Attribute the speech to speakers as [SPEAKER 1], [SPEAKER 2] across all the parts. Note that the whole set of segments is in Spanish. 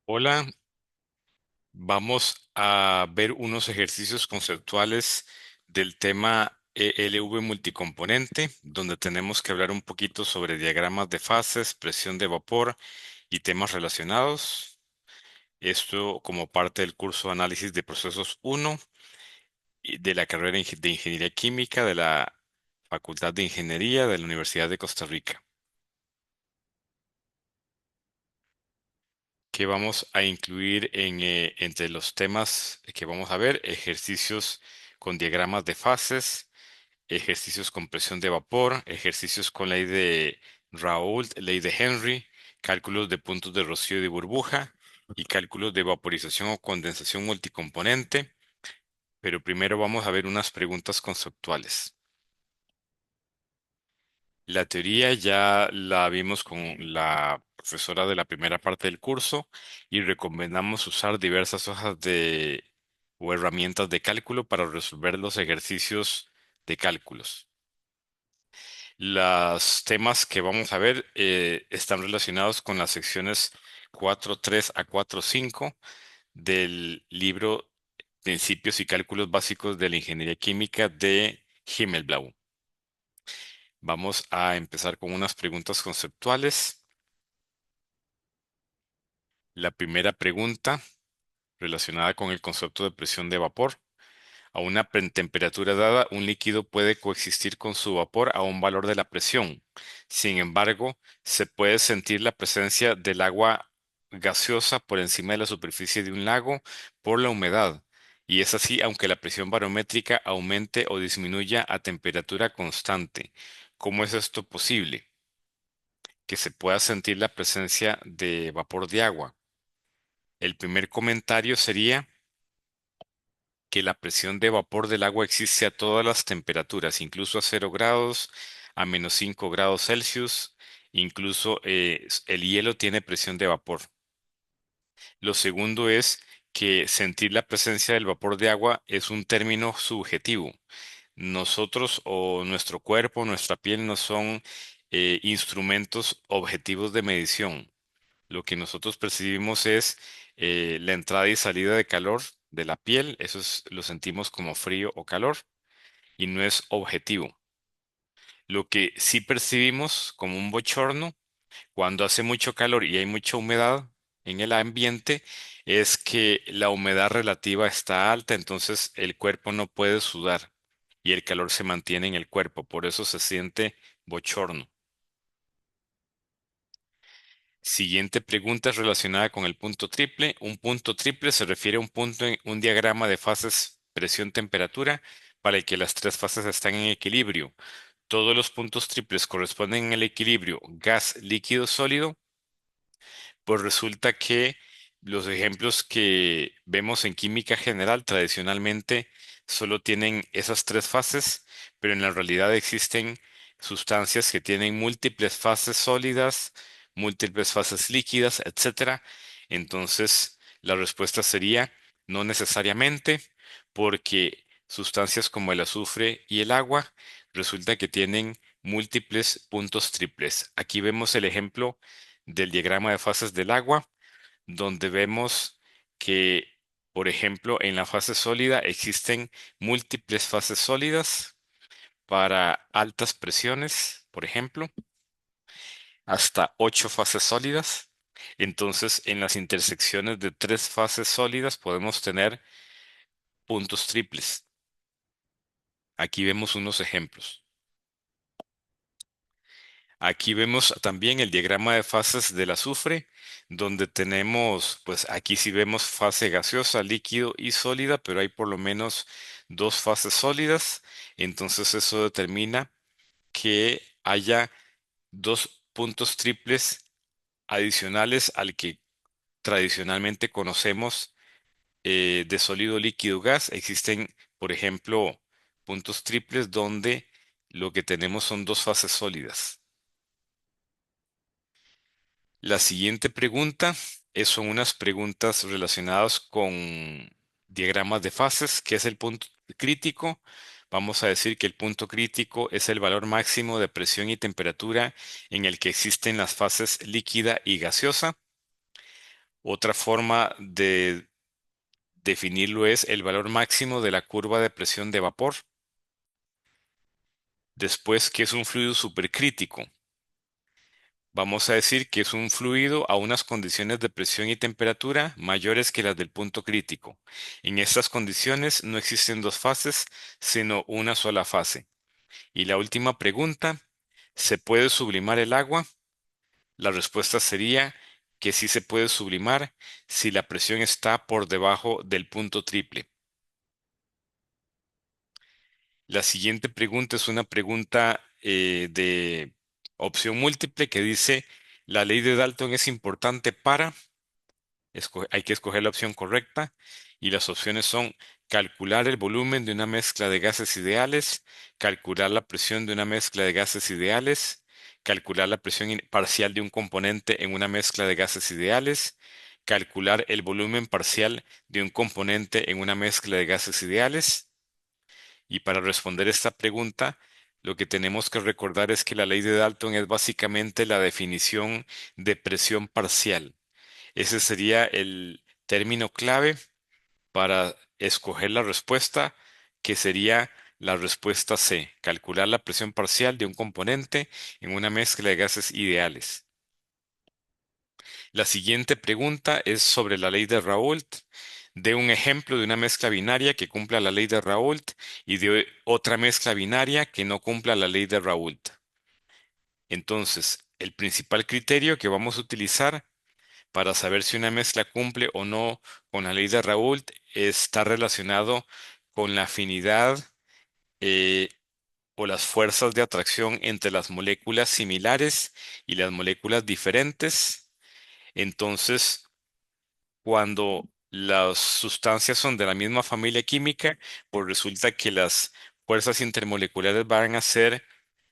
[SPEAKER 1] Hola, vamos a ver unos ejercicios conceptuales del tema ELV multicomponente, donde tenemos que hablar un poquito sobre diagramas de fases, presión de vapor y temas relacionados. Esto como parte del curso de Análisis de Procesos 1 y de la carrera de Ingeniería Química de la Facultad de Ingeniería de la Universidad de Costa Rica. Que vamos a incluir entre los temas que vamos a ver, ejercicios con diagramas de fases, ejercicios con presión de vapor, ejercicios con ley de Raoult, ley de Henry, cálculos de puntos de rocío y de burbuja y cálculos de vaporización o condensación multicomponente. Pero primero vamos a ver unas preguntas conceptuales. La teoría ya la vimos con la profesora de la primera parte del curso y recomendamos usar diversas hojas de o herramientas de cálculo para resolver los ejercicios de cálculos. Los temas que vamos a ver están relacionados con las secciones 4.3 a 4.5 del libro Principios y Cálculos Básicos de la Ingeniería Química de Himmelblau. Vamos a empezar con unas preguntas conceptuales. La primera pregunta relacionada con el concepto de presión de vapor. A una temperatura dada, un líquido puede coexistir con su vapor a un valor de la presión. Sin embargo, se puede sentir la presencia del agua gaseosa por encima de la superficie de un lago por la humedad. Y es así aunque la presión barométrica aumente o disminuya a temperatura constante. ¿Cómo es esto posible? Que se pueda sentir la presencia de vapor de agua. El primer comentario sería que la presión de vapor del agua existe a todas las temperaturas, incluso a 0 grados, a -5 grados Celsius, incluso el hielo tiene presión de vapor. Lo segundo es que sentir la presencia del vapor de agua es un término subjetivo. Nosotros o nuestro cuerpo, nuestra piel no son instrumentos objetivos de medición. Lo que nosotros percibimos es la entrada y salida de calor de la piel, lo sentimos como frío o calor y no es objetivo. Lo que sí percibimos como un bochorno cuando hace mucho calor y hay mucha humedad en el ambiente es que la humedad relativa está alta, entonces el cuerpo no puede sudar y el calor se mantiene en el cuerpo, por eso se siente bochorno. Siguiente pregunta es relacionada con el punto triple. Un punto triple se refiere a un punto en un diagrama de fases presión-temperatura para el que las tres fases están en equilibrio. Todos los puntos triples corresponden al equilibrio gas, líquido, sólido. Pues resulta que los ejemplos que vemos en química general tradicionalmente solo tienen esas tres fases, pero en la realidad existen sustancias que tienen múltiples fases sólidas, múltiples fases líquidas, etcétera. Entonces, la respuesta sería no necesariamente, porque sustancias como el azufre y el agua resulta que tienen múltiples puntos triples. Aquí vemos el ejemplo del diagrama de fases del agua, donde vemos que, por ejemplo, en la fase sólida existen múltiples fases sólidas para altas presiones, por ejemplo, hasta 8 fases sólidas. Entonces, en las intersecciones de tres fases sólidas podemos tener puntos triples. Aquí vemos unos ejemplos. Aquí vemos también el diagrama de fases del azufre, donde tenemos, pues aquí sí vemos fase gaseosa, líquido y sólida, pero hay por lo menos dos fases sólidas. Entonces eso determina que haya dos puntos triples adicionales al que tradicionalmente conocemos de sólido, líquido, gas. Existen, por ejemplo, puntos triples donde lo que tenemos son dos fases sólidas. La siguiente pregunta son unas preguntas relacionadas con diagramas de fases. ¿Qué es el punto crítico? Vamos a decir que el punto crítico es el valor máximo de presión y temperatura en el que existen las fases líquida y gaseosa. Otra forma de definirlo es el valor máximo de la curva de presión de vapor. Después, ¿qué es un fluido supercrítico? Vamos a decir que es un fluido a unas condiciones de presión y temperatura mayores que las del punto crítico. En estas condiciones no existen dos fases, sino una sola fase. Y la última pregunta, ¿se puede sublimar el agua? La respuesta sería que sí se puede sublimar si la presión está por debajo del punto triple. La siguiente pregunta es una pregunta de opción múltiple que dice, la ley de Dalton es importante para, hay que escoger la opción correcta y las opciones son calcular el volumen de una mezcla de gases ideales, calcular la presión de una mezcla de gases ideales, calcular la presión parcial de un componente en una mezcla de gases ideales, calcular el volumen parcial de un componente en una mezcla de gases ideales. Y para responder esta pregunta, lo que tenemos que recordar es que la ley de Dalton es básicamente la definición de presión parcial. Ese sería el término clave para escoger la respuesta, que sería la respuesta C, calcular la presión parcial de un componente en una mezcla de gases ideales. La siguiente pregunta es sobre la ley de Raoult. De un ejemplo de una mezcla binaria que cumpla la ley de Raoult y de otra mezcla binaria que no cumpla la ley de Raoult. Entonces, el principal criterio que vamos a utilizar para saber si una mezcla cumple o no con la ley de Raoult está relacionado con la afinidad eh, o las fuerzas de atracción entre las moléculas similares y las moléculas diferentes. Entonces, cuando las sustancias son de la misma familia química, pues resulta que las fuerzas intermoleculares van a ser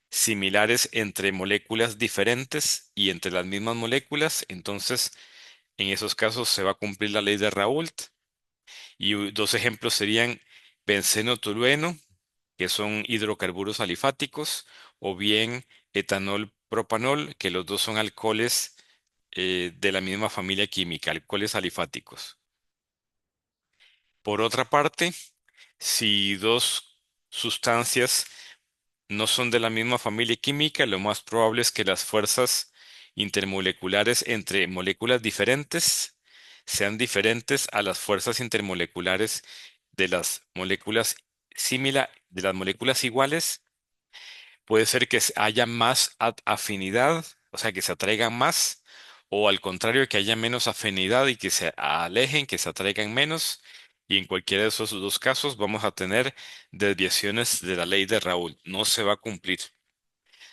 [SPEAKER 1] similares entre moléculas diferentes y entre las mismas moléculas. Entonces, en esos casos se va a cumplir la ley de Raoult. Y dos ejemplos serían benceno tolueno, que son hidrocarburos alifáticos, o bien etanol propanol, que los dos son alcoholes de la misma familia química, alcoholes alifáticos. Por otra parte, si dos sustancias no son de la misma familia química, lo más probable es que las fuerzas intermoleculares entre moléculas diferentes sean diferentes a las fuerzas intermoleculares de las moléculas de las moléculas iguales. Puede ser que haya más afinidad, o sea, que se atraigan más, o al contrario, que haya menos afinidad y que se alejen, que se atraigan menos. Y en cualquiera de esos dos casos vamos a tener desviaciones de la ley de Raoult. No se va a cumplir.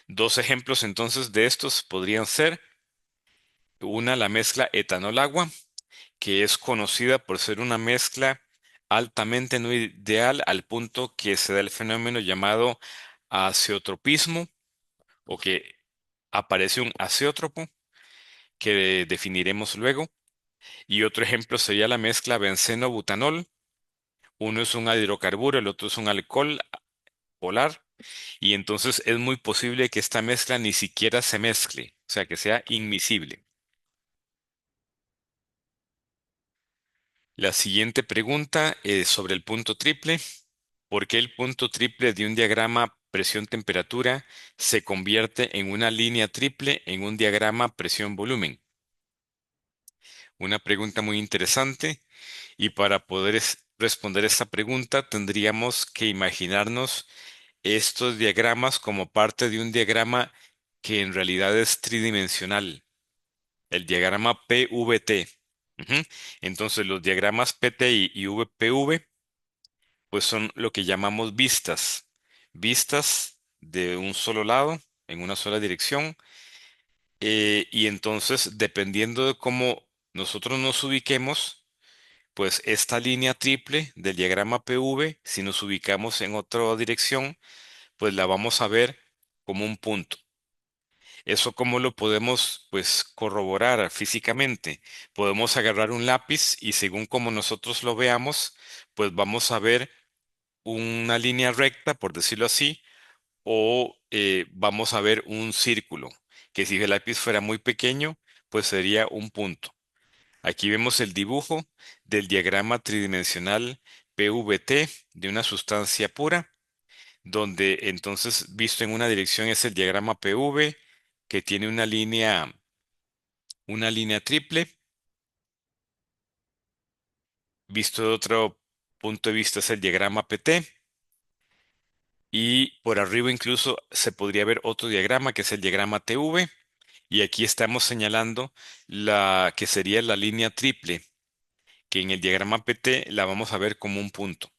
[SPEAKER 1] Dos ejemplos entonces de estos podrían ser una, la mezcla etanol-agua, que es conocida por ser una mezcla altamente no ideal al punto que se da el fenómeno llamado azeotropismo o que aparece un azeótropo que definiremos luego. Y otro ejemplo sería la mezcla benceno-butanol. Uno es un hidrocarburo, el otro es un alcohol polar. Y entonces es muy posible que esta mezcla ni siquiera se mezcle, o sea, que sea inmiscible. La siguiente pregunta es sobre el punto triple. ¿Por qué el punto triple de un diagrama presión-temperatura se convierte en una línea triple en un diagrama presión-volumen? Una pregunta muy interesante y para poder responder esta pregunta tendríamos que imaginarnos estos diagramas como parte de un diagrama que en realidad es tridimensional, el diagrama PVT. Ujú. Entonces los diagramas PTI y VPV pues son lo que llamamos vistas, vistas de un solo lado, en una sola dirección, y entonces dependiendo de cómo nosotros nos ubiquemos, pues esta línea triple del diagrama PV, si nos ubicamos en otra dirección, pues la vamos a ver como un punto. ¿Eso cómo lo podemos, pues, corroborar físicamente? Podemos agarrar un lápiz y según como nosotros lo veamos, pues vamos a ver una línea recta, por decirlo así, o vamos a ver un círculo, que si el lápiz fuera muy pequeño, pues sería un punto. Aquí vemos el dibujo del diagrama tridimensional PVT de una sustancia pura, donde entonces visto en una dirección es el diagrama PV, que tiene una línea triple. Visto de otro punto de vista es el diagrama PT. Y por arriba incluso se podría ver otro diagrama que es el diagrama TV. Y aquí estamos señalando la que sería la línea triple, que en el diagrama PT la vamos a ver como un punto.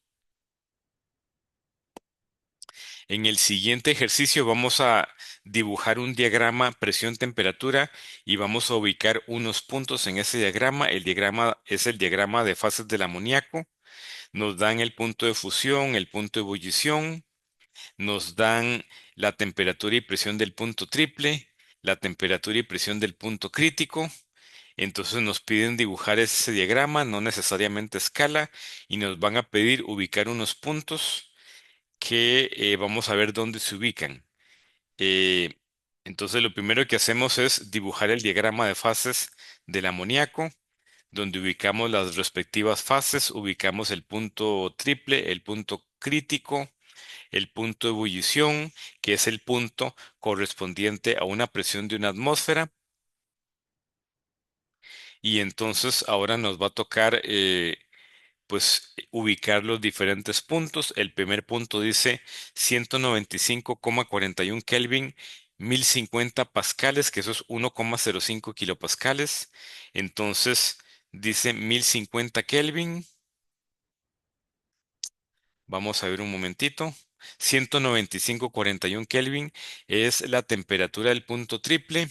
[SPEAKER 1] En el siguiente ejercicio vamos a dibujar un diagrama presión-temperatura y vamos a ubicar unos puntos en ese diagrama. El diagrama es el diagrama de fases del amoníaco. Nos dan el punto de fusión, el punto de ebullición, nos dan la temperatura y presión del punto triple, la temperatura y presión del punto crítico. Entonces nos piden dibujar ese diagrama, no necesariamente escala, y nos van a pedir ubicar unos puntos que vamos a ver dónde se ubican. Eh, entonces lo primero que hacemos es dibujar el diagrama de fases del amoníaco, donde ubicamos las respectivas fases, ubicamos el punto triple, el punto crítico, el punto de ebullición, que es el punto correspondiente a una presión de una atmósfera. Y entonces ahora nos va a tocar pues ubicar los diferentes puntos. El primer punto dice 195,41 Kelvin, 1050 pascales, que eso es 1,05 kilopascales. Entonces dice 1050 Kelvin. Vamos a ver un momentito. 195,41 Kelvin es la temperatura del punto triple,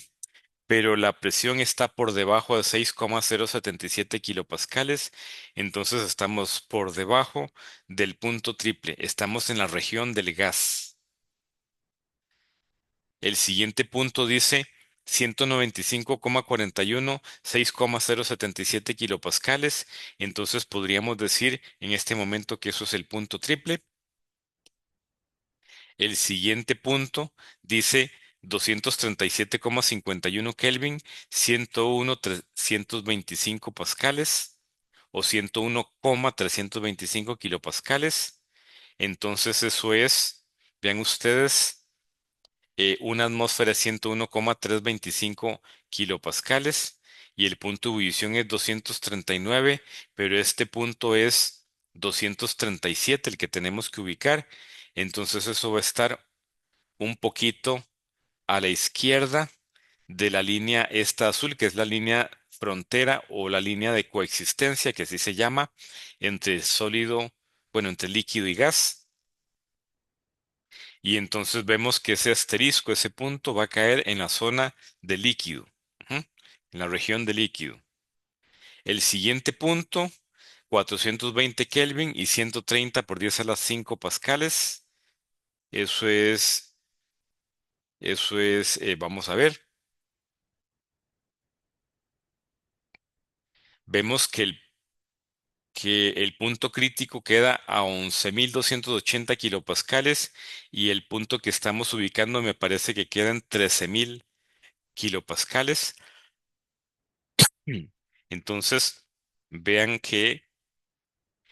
[SPEAKER 1] pero la presión está por debajo de 6,077 kilopascales, entonces estamos por debajo del punto triple, estamos en la región del gas. El siguiente punto dice 195,41, 6,077 kilopascales, entonces podríamos decir en este momento que eso es el punto triple. El siguiente punto dice 237,51 Kelvin, 101,325 pascales o 101,325 kilopascales. Entonces eso es, vean ustedes, una atmósfera es 101,325 kilopascales y el punto de ebullición es 239, pero este punto es 237 el que tenemos que ubicar. Entonces eso va a estar un poquito a la izquierda de la línea esta azul, que es la línea frontera o la línea de coexistencia, que así se llama, entre sólido, bueno, entre líquido y gas. Y entonces vemos que ese asterisco, ese punto, va a caer en la zona de líquido, ujú, en la región de líquido. El siguiente punto, 420 Kelvin y 130 por 10 a las 5 pascales. Eso es, vamos a ver. Vemos que el punto crítico queda a 11.280 kilopascales y el punto que estamos ubicando me parece que queda en 13.000 kilopascales. Mm. Entonces, vean que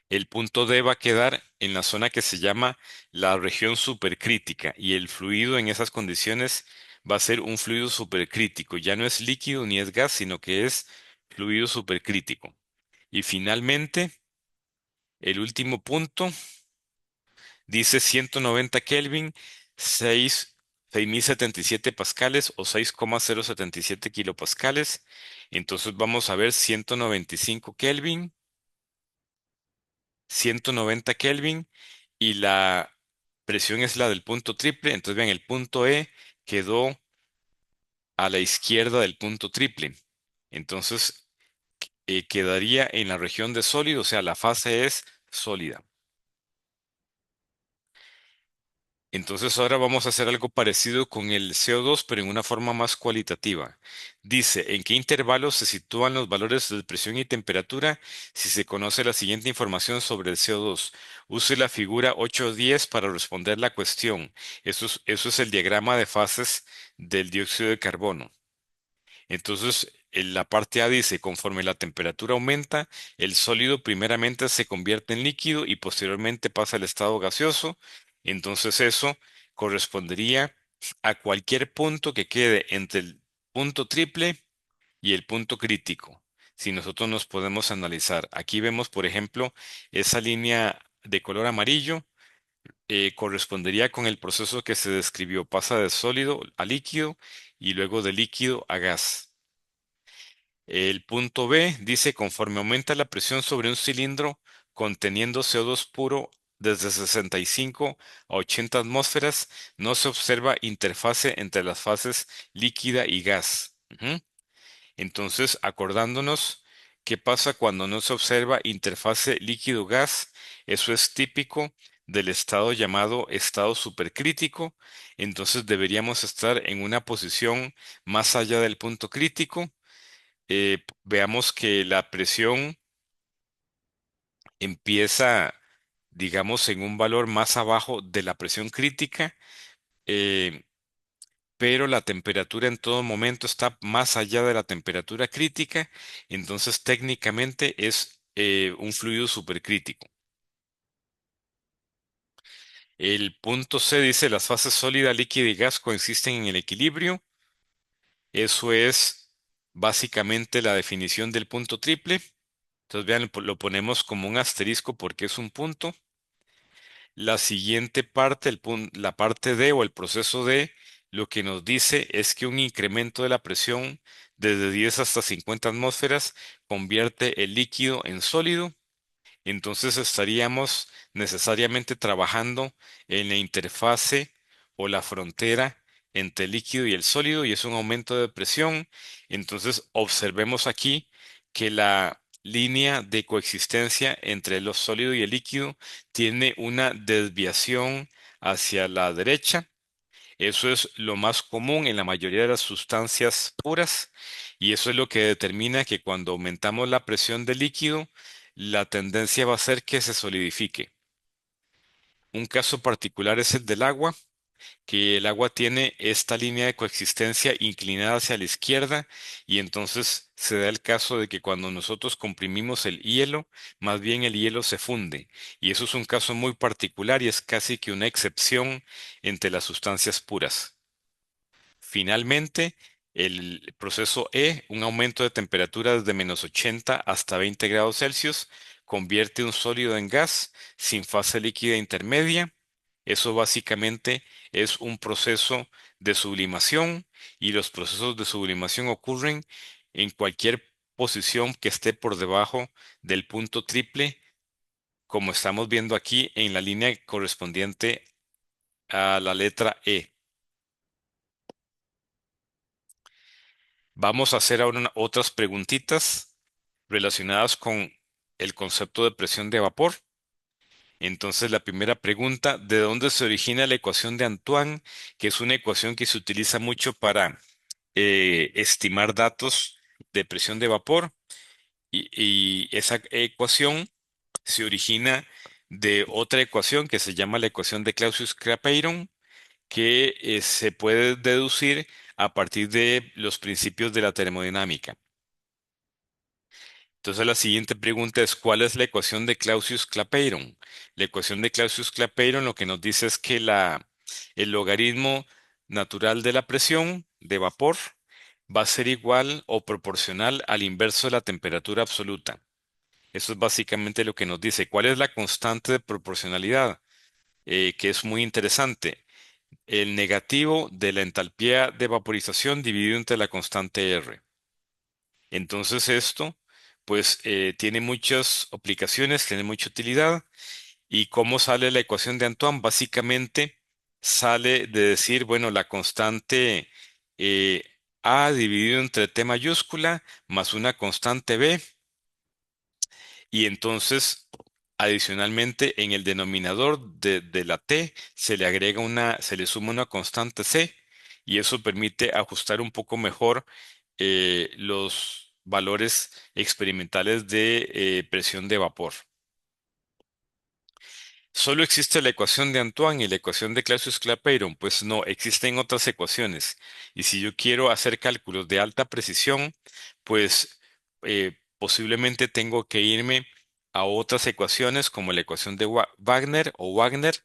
[SPEAKER 1] el punto D va a quedar en la zona que se llama la región supercrítica y el fluido en esas condiciones va a ser un fluido supercrítico. Ya no es líquido ni es gas, sino que es fluido supercrítico. Y finalmente, el último punto dice 190 Kelvin, 6.077 pascales o 6,077 kilopascales. Entonces vamos a ver 195 Kelvin, 190 Kelvin y la presión es la del punto triple. Entonces vean, el punto E quedó a la izquierda del punto triple. Entonces quedaría en la región de sólido, o sea, la fase es sólida. Entonces ahora vamos a hacer algo parecido con el CO2, pero en una forma más cualitativa. Dice, ¿en qué intervalos se sitúan los valores de presión y temperatura si se conoce la siguiente información sobre el CO2? Use la figura 8.10 para responder la cuestión. Eso es el diagrama de fases del dióxido de carbono. Entonces, la parte A dice, conforme la temperatura aumenta, el sólido primeramente se convierte en líquido y posteriormente pasa al estado gaseoso. Entonces eso correspondería a cualquier punto que quede entre el punto triple y el punto crítico. Si nosotros nos podemos analizar, aquí vemos, por ejemplo, esa línea de color amarillo correspondería con el proceso que se describió, pasa de sólido a líquido y luego de líquido a gas. El punto B dice, conforme aumenta la presión sobre un cilindro conteniendo CO2 puro desde 65 a 80 atmósferas, no se observa interfase entre las fases líquida y gas. Ujú. Entonces, acordándonos qué pasa cuando no se observa interfase líquido-gas, eso es típico del estado llamado estado supercrítico. Entonces deberíamos estar en una posición más allá del punto crítico. Veamos que la presión empieza, digamos, en un valor más abajo de la presión crítica, eh, pero la temperatura en todo momento está más allá de la temperatura crítica, entonces técnicamente es un fluido supercrítico. El punto C dice las fases sólida, líquida y gas coexisten en el equilibrio. Eso es básicamente la definición del punto triple. Entonces, vean, lo ponemos como un asterisco porque es un punto. La siguiente parte, la parte D o el proceso D, lo que nos dice es que un incremento de la presión desde 10 hasta 50 atmósferas convierte el líquido en sólido. Entonces estaríamos necesariamente trabajando en la interfase o la frontera entre el líquido y el sólido y es un aumento de presión. Entonces observemos aquí que la línea de coexistencia entre lo sólido y el líquido tiene una desviación hacia la derecha. Eso es lo más común en la mayoría de las sustancias puras y eso es lo que determina que cuando aumentamos la presión del líquido, la tendencia va a ser que se solidifique. Un caso particular es el del agua, que el agua tiene esta línea de coexistencia inclinada hacia la izquierda y entonces se da el caso de que cuando nosotros comprimimos el hielo, más bien el hielo se funde y eso es un caso muy particular y es casi que una excepción entre las sustancias puras. Finalmente, el proceso E, un aumento de temperatura desde -80 hasta 20 grados Celsius, convierte un sólido en gas sin fase líquida intermedia. Eso básicamente es un proceso de sublimación y los procesos de sublimación ocurren en cualquier posición que esté por debajo del punto triple, como estamos viendo aquí en la línea correspondiente a la letra E. Vamos a hacer ahora otras preguntitas relacionadas con el concepto de presión de vapor. Entonces, la primera pregunta, ¿de dónde se origina la ecuación de Antoine? Que es una ecuación que se utiliza mucho para estimar datos de presión de vapor. Y esa ecuación se origina de otra ecuación que se llama la ecuación de Clausius-Clapeyron, que se puede deducir a partir de los principios de la termodinámica. Entonces la siguiente pregunta es, ¿cuál es la ecuación de Clausius-Clapeyron? La ecuación de Clausius-Clapeyron lo que nos dice es que el logaritmo natural de la presión de vapor va a ser igual o proporcional al inverso de la temperatura absoluta. Eso es básicamente lo que nos dice. ¿Cuál es la constante de proporcionalidad? Que es muy interesante. El negativo de la entalpía de vaporización dividido entre la constante R. Entonces esto, pues, tiene muchas aplicaciones, tiene mucha utilidad. ¿Y cómo sale la ecuación de Antoine? Básicamente sale de decir, bueno, la constante eh, A dividido entre T mayúscula más una constante B. Y entonces, adicionalmente, en el denominador de la T se le suma una constante C. Y eso permite ajustar un poco mejor los valores experimentales de presión de vapor. Solo existe la ecuación de Antoine y la ecuación de Clausius-Clapeyron. Pues no, existen otras ecuaciones. Y si yo quiero hacer cálculos de alta precisión, pues posiblemente tengo que irme a otras ecuaciones como la ecuación de Wagner o Wagner,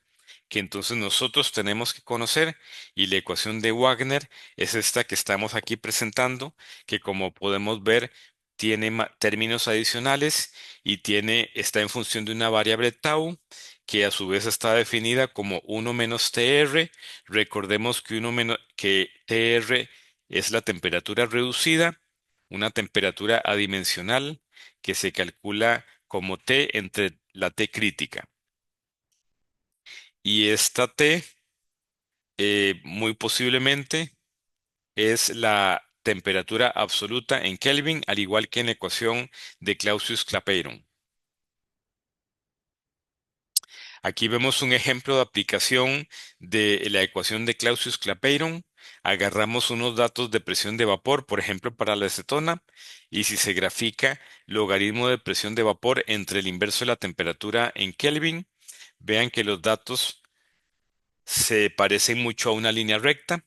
[SPEAKER 1] que entonces nosotros tenemos que conocer. Y la ecuación de Wagner es esta que estamos aquí presentando, que como podemos ver tiene términos adicionales y está en función de una variable tau que a su vez está definida como 1 menos TR. Recordemos que, que TR es la temperatura reducida, una temperatura adimensional que se calcula como T entre la T crítica. Y esta T, muy posiblemente, es la temperatura absoluta en Kelvin, al igual que en la ecuación de Clausius-Clapeyron. Aquí vemos un ejemplo de aplicación de la ecuación de Clausius-Clapeyron. Agarramos unos datos de presión de vapor, por ejemplo, para la acetona, y si se grafica logaritmo de presión de vapor entre el inverso de la temperatura en Kelvin, vean que los datos se parecen mucho a una línea recta,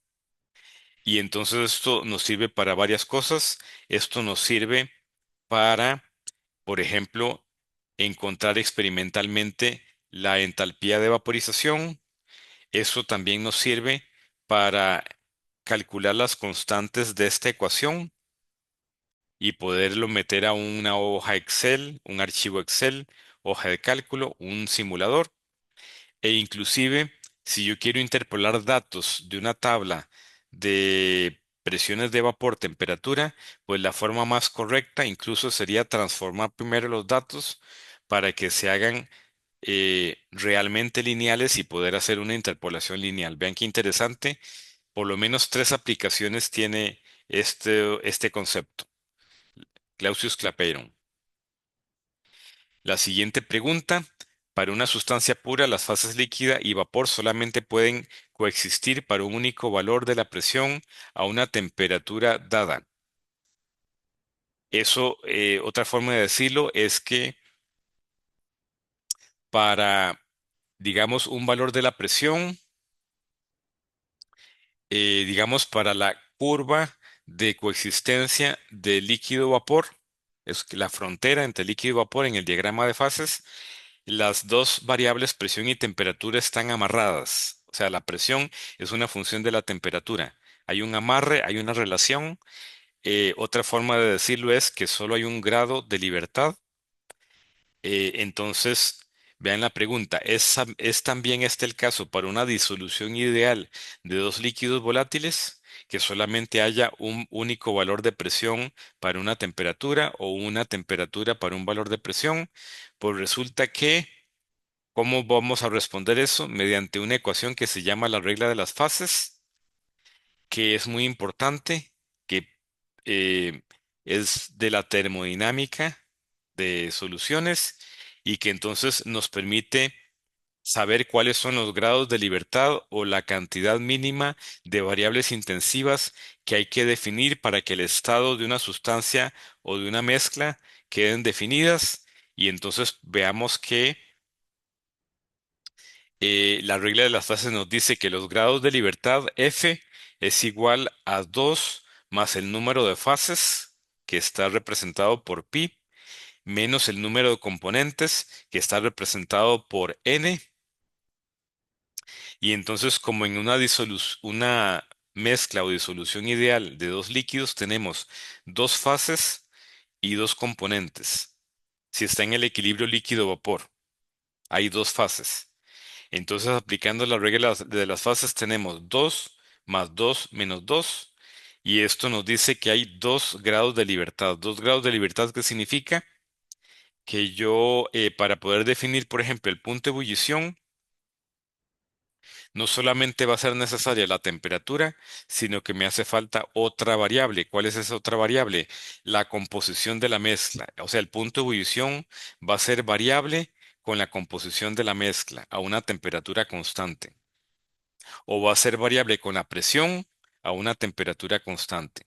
[SPEAKER 1] y entonces esto nos sirve para varias cosas. Esto nos sirve para, por ejemplo, encontrar experimentalmente la entalpía de vaporización. Eso también nos sirve para calcular las constantes de esta ecuación y poderlo meter a una hoja Excel, un archivo Excel, hoja de cálculo, un simulador. E inclusive, si yo quiero interpolar datos de una tabla de presiones de vapor, temperatura, pues la forma más correcta incluso sería transformar primero los datos para que se hagan realmente lineales y poder hacer una interpolación lineal. Vean qué interesante. Por lo menos tres aplicaciones tiene este concepto. Clausius-Clapeyron. La siguiente pregunta. Para una sustancia pura, las fases líquida y vapor solamente pueden coexistir para un único valor de la presión a una temperatura dada. Eso, otra forma de decirlo es que para, digamos, un valor de la presión, digamos, para la curva de coexistencia de líquido-vapor, es que la frontera entre líquido y vapor en el diagrama de fases, las dos variables presión y temperatura están amarradas. O sea, la presión es una función de la temperatura. Hay un amarre, hay una relación. Otra forma de decirlo es que solo hay un grado de libertad. Entonces, vean la pregunta, ¿es también este el caso para una disolución ideal de dos líquidos volátiles? Que solamente haya un único valor de presión para una temperatura o una temperatura para un valor de presión. Pues resulta que, ¿cómo vamos a responder eso? Mediante una ecuación que se llama la regla de las fases, que es muy importante, que eh, es de la termodinámica de soluciones y que entonces nos permite saber cuáles son los grados de libertad o la cantidad mínima de variables intensivas que hay que definir para que el estado de una sustancia o de una mezcla queden definidas. Y entonces veamos que la regla de las fases nos dice que los grados de libertad F es igual a 2 más el número de fases, que está representado por pi, menos el número de componentes, que está representado por n. Y entonces, como en una mezcla o disolución ideal de dos líquidos, tenemos dos fases y dos componentes. Si está en el equilibrio líquido-vapor, hay dos fases. Entonces, aplicando la regla de las fases, tenemos 2 más 2 menos 2. Y esto nos dice que hay 2 grados de libertad. 2 grados de libertad, ¿qué significa? Que yo, para poder definir, por ejemplo, el punto de ebullición, no solamente va a ser necesaria la temperatura, sino que me hace falta otra variable. ¿Cuál es esa otra variable? La composición de la mezcla. O sea, el punto de ebullición va a ser variable con la composición de la mezcla a una temperatura constante. O va a ser variable con la presión a una temperatura constante.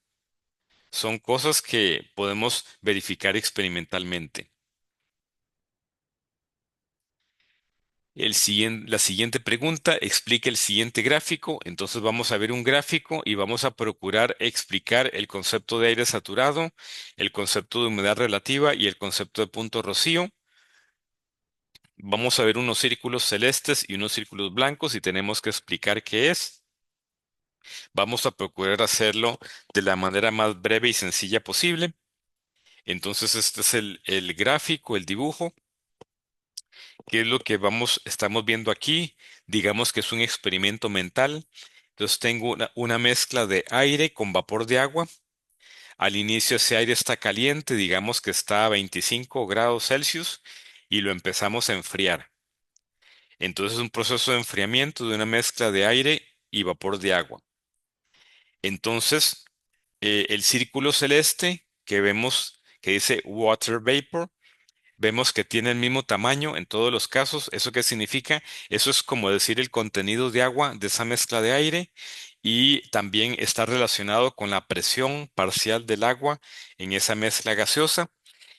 [SPEAKER 1] Son cosas que podemos verificar experimentalmente. La siguiente pregunta explica el siguiente gráfico. Entonces vamos a ver un gráfico y vamos a procurar explicar el concepto de aire saturado, el concepto de humedad relativa y el concepto de punto rocío. Vamos a ver unos círculos celestes y unos círculos blancos y tenemos que explicar qué es. Vamos a procurar hacerlo de la manera más breve y sencilla posible. Entonces este es el gráfico, el dibujo. ¿Qué es lo que estamos viendo aquí? Digamos que es un experimento mental. Entonces tengo una mezcla de aire con vapor de agua. Al inicio ese aire está caliente, digamos que está a 25 grados Celsius y lo empezamos a enfriar. Entonces es un proceso de enfriamiento de una mezcla de aire y vapor de agua. Entonces el círculo celeste que vemos que dice water vapor, vemos que tiene el mismo tamaño en todos los casos. ¿Eso qué significa? Eso es como decir el contenido de agua de esa mezcla de aire y también está relacionado con la presión parcial del agua en esa mezcla gaseosa.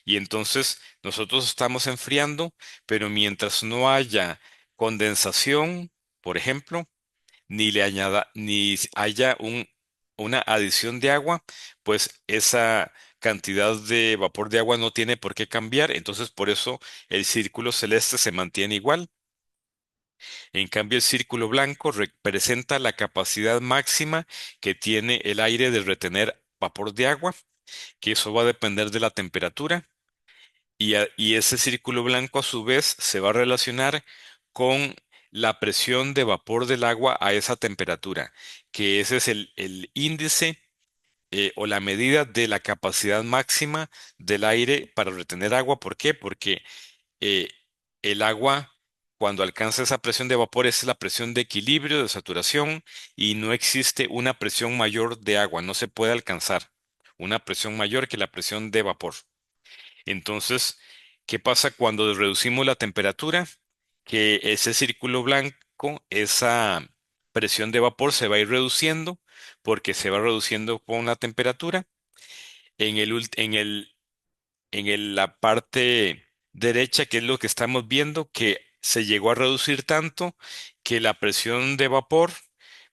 [SPEAKER 1] Y entonces nosotros estamos enfriando, pero mientras no haya condensación, por ejemplo, ni haya una adición de agua, pues esa cantidad de vapor de agua no tiene por qué cambiar, entonces por eso el círculo celeste se mantiene igual. En cambio, el círculo blanco representa la capacidad máxima que tiene el aire de retener vapor de agua, que eso va a depender de la temperatura. Y ese círculo blanco a su vez se va a relacionar con la presión de vapor del agua a esa temperatura, que ese es el índice o la medida de la capacidad máxima del aire para retener agua. ¿Por qué? Porque eh, el agua, cuando alcanza esa presión de vapor, es la presión de equilibrio, de saturación, y no existe una presión mayor de agua, no se puede alcanzar una presión mayor que la presión de vapor. Entonces, ¿qué pasa cuando reducimos la temperatura? Que ese círculo blanco, esa presión de vapor se va a ir reduciendo porque se va reduciendo con la temperatura. La parte derecha, que es lo que estamos viendo, que se llegó a reducir tanto que la presión de vapor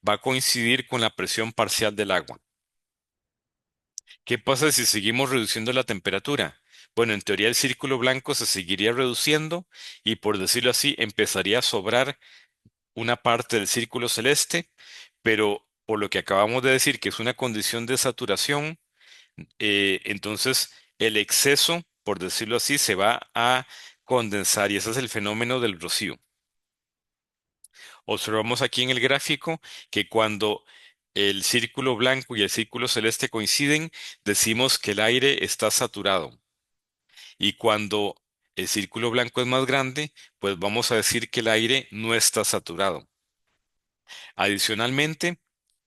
[SPEAKER 1] va a coincidir con la presión parcial del agua. ¿Qué pasa si seguimos reduciendo la temperatura? Bueno, en teoría el círculo blanco se seguiría reduciendo y por decirlo así, empezaría a sobrar una parte del círculo celeste, pero por lo que acabamos de decir, que es una condición de saturación, entonces el exceso, por decirlo así, se va a condensar y ese es el fenómeno del rocío. Observamos aquí en el gráfico que cuando el círculo blanco y el círculo celeste coinciden, decimos que el aire está saturado. Y cuando el círculo blanco es más grande, pues vamos a decir que el aire no está saturado. Adicionalmente,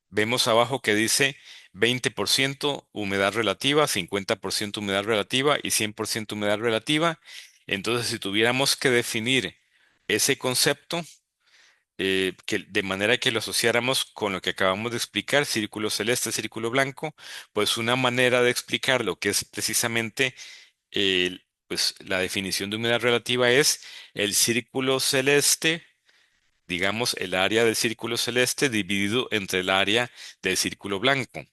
[SPEAKER 1] vemos abajo que dice 20% humedad relativa, 50% humedad relativa y 100% humedad relativa. Entonces, si tuviéramos que definir ese concepto, de manera que lo asociáramos con lo que acabamos de explicar, círculo celeste, círculo blanco, pues una manera de explicar lo que es precisamente pues la definición de humedad relativa es el círculo celeste, digamos, el área del círculo celeste dividido entre el área del círculo blanco.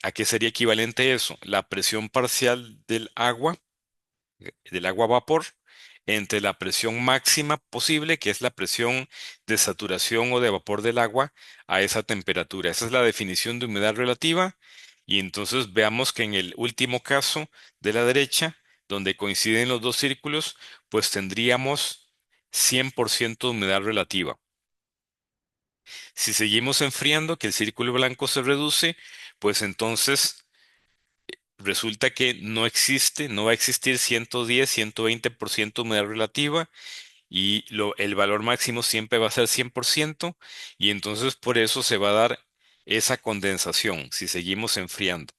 [SPEAKER 1] ¿A qué sería equivalente eso? La presión parcial del agua vapor, entre la presión máxima posible, que es la presión de saturación o de vapor del agua, a esa temperatura. Esa es la definición de humedad relativa. Y entonces veamos que en el último caso de la derecha, donde coinciden los dos círculos, pues tendríamos 100% de humedad relativa. Si seguimos enfriando, que el círculo blanco se reduce, pues entonces resulta que no va a existir 110, 120% humedad relativa y el valor máximo siempre va a ser 100% y entonces por eso se va a dar esa condensación si seguimos enfriando.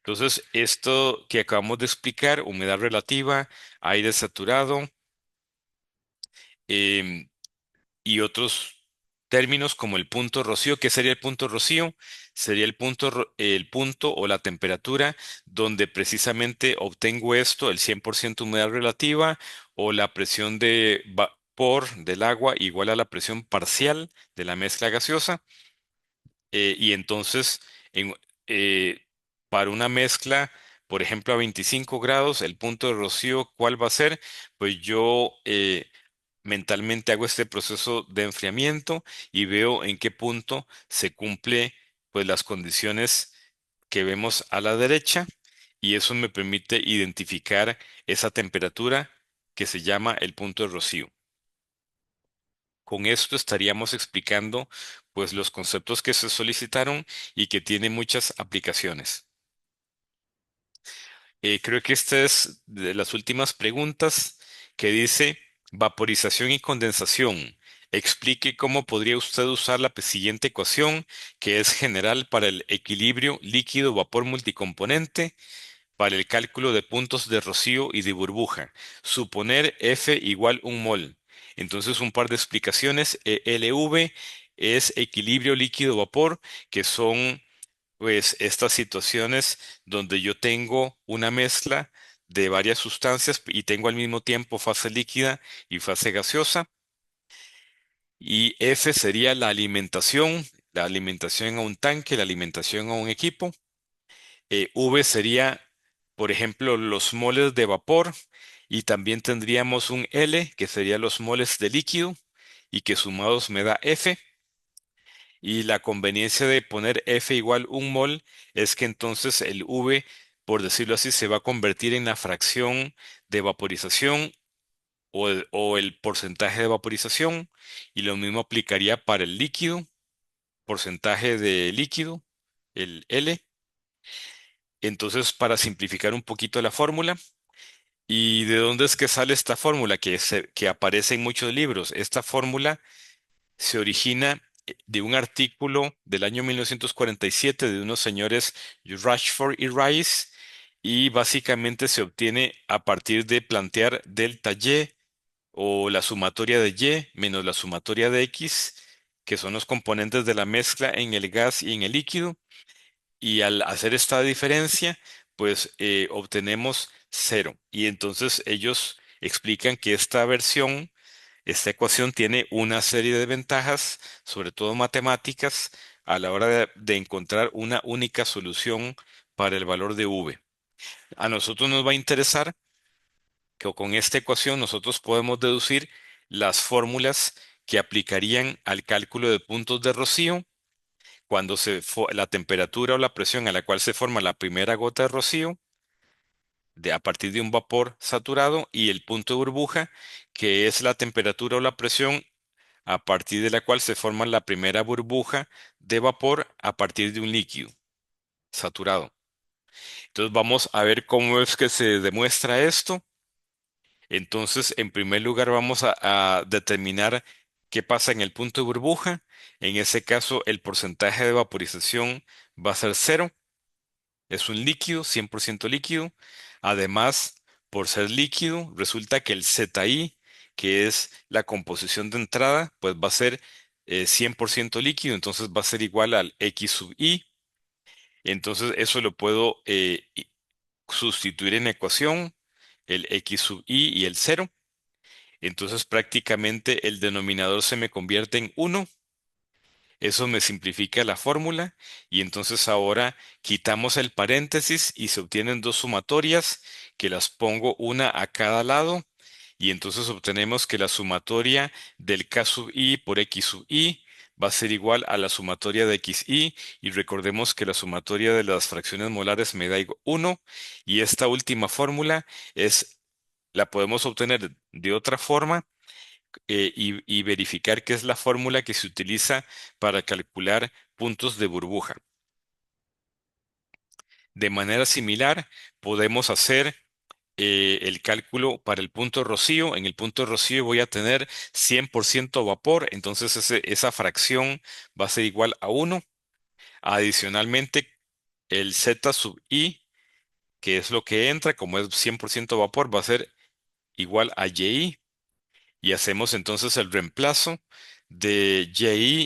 [SPEAKER 1] Entonces, esto que acabamos de explicar, humedad relativa, aire saturado, em, y otros términos como el punto rocío. ¿Qué sería el punto rocío? Sería el punto o la temperatura donde precisamente obtengo esto, el 100% humedad relativa o la presión vapor del agua igual a la presión parcial de la mezcla gaseosa. Y entonces, en- eh, para una mezcla, por ejemplo, a 25 grados, el punto de rocío, ¿cuál va a ser? Pues yo mentalmente hago este proceso de enfriamiento y veo en qué punto se cumple pues las condiciones que vemos a la derecha, y eso me permite identificar esa temperatura que se llama el punto de rocío. Con esto estaríamos explicando pues los conceptos que se solicitaron y que tienen muchas aplicaciones. Creo que esta es de las últimas preguntas, que dice vaporización y condensación. Explique cómo podría usted usar la siguiente ecuación, que es general para el equilibrio líquido-vapor multicomponente, para el cálculo de puntos de rocío y de burbuja. Suponer F igual un mol. Entonces, un par de explicaciones. LV es equilibrio líquido-vapor, que son pues estas situaciones donde yo tengo una mezcla de varias sustancias y tengo al mismo tiempo fase líquida y fase gaseosa. Y F sería la alimentación a un tanque, la alimentación a un equipo. V sería, por ejemplo, los moles de vapor, y también tendríamos un L, que sería los moles de líquido, y que sumados me da F. Y la conveniencia de poner F igual un mol es que entonces el V, por decirlo así, se va a convertir en la fracción de vaporización o el porcentaje de vaporización, y lo mismo aplicaría para el líquido, porcentaje de líquido, el L. Entonces, para simplificar un poquito la fórmula, ¿y de dónde es que sale esta fórmula que aparece en muchos libros? Esta fórmula se origina de un artículo del año 1947 de unos señores Rushford y Rice, y básicamente se obtiene a partir de plantear delta Y, o la sumatoria de Y menos la sumatoria de X, que son los componentes de la mezcla en el gas y en el líquido, y al hacer esta diferencia, pues obtenemos cero. Y entonces ellos explican que esta ecuación tiene una serie de ventajas, sobre todo matemáticas, a la hora de encontrar una única solución para el valor de V. A nosotros nos va a interesar que con esta ecuación nosotros podemos deducir las fórmulas que aplicarían al cálculo de puntos de rocío cuando la temperatura o la presión a la cual se forma la primera gota de rocío a partir de un vapor saturado, y el punto de burbuja, que es la temperatura o la presión a partir de la cual se forma la primera burbuja de vapor a partir de un líquido saturado. Entonces vamos a ver cómo es que se demuestra esto. Entonces, en primer lugar, vamos a determinar qué pasa en el punto de burbuja. En ese caso, el porcentaje de vaporización va a ser cero. Es un líquido, 100% líquido. Además, por ser líquido, resulta que el ZI, que es la composición de entrada, pues va a ser 100% líquido, entonces va a ser igual al X sub I. Entonces, eso lo puedo sustituir en la ecuación, el X sub I y el cero. Entonces, prácticamente el denominador se me convierte en uno. Eso me simplifica la fórmula, y entonces ahora quitamos el paréntesis y se obtienen dos sumatorias que las pongo una a cada lado, y entonces obtenemos que la sumatoria del K sub i por X sub i va a ser igual a la sumatoria de XI, y recordemos que la sumatoria de las fracciones molares me da 1, y esta última fórmula la podemos obtener de otra forma, y verificar qué es la fórmula que se utiliza para calcular puntos de burbuja. De manera similar, podemos hacer el cálculo para el punto rocío. En el punto rocío voy a tener 100% vapor, entonces esa fracción va a ser igual a 1. Adicionalmente, el Z sub i, que es lo que entra, como es 100% vapor, va a ser igual a YI. Y hacemos entonces el reemplazo de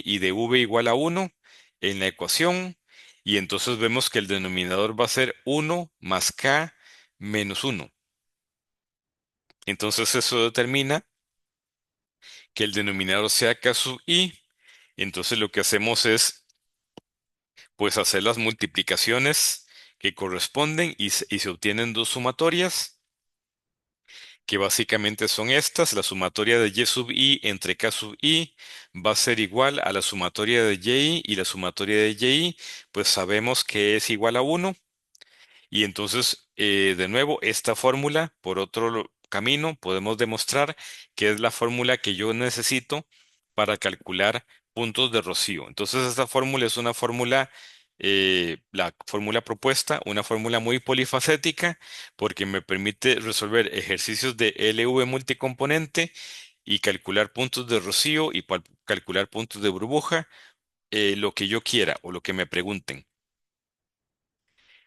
[SPEAKER 1] y de v igual a 1 en la ecuación, y entonces vemos que el denominador va a ser 1 más k menos 1. Entonces eso determina que el denominador sea K sub i. Entonces lo que hacemos es pues hacer las multiplicaciones que corresponden y se obtienen dos sumatorias, que básicamente son estas. La sumatoria de y sub i entre k sub i va a ser igual a la sumatoria de y, y la sumatoria de y pues sabemos que es igual a uno. Y entonces, de nuevo, esta fórmula, por otro camino, podemos demostrar que es la fórmula que yo necesito para calcular puntos de Rocío. Entonces, esta fórmula es una fórmula, la fórmula propuesta, una fórmula muy polifacética, porque me permite resolver ejercicios de LV multicomponente y calcular puntos de Rocío y calcular puntos de burbuja, lo que yo quiera o lo que me pregunten.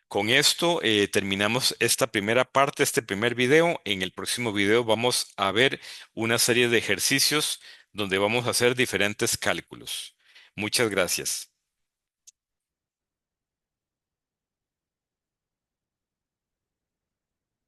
[SPEAKER 1] Con esto terminamos esta primera parte, este primer video. En el próximo video vamos a ver una serie de ejercicios donde vamos a hacer diferentes cálculos. Muchas gracias.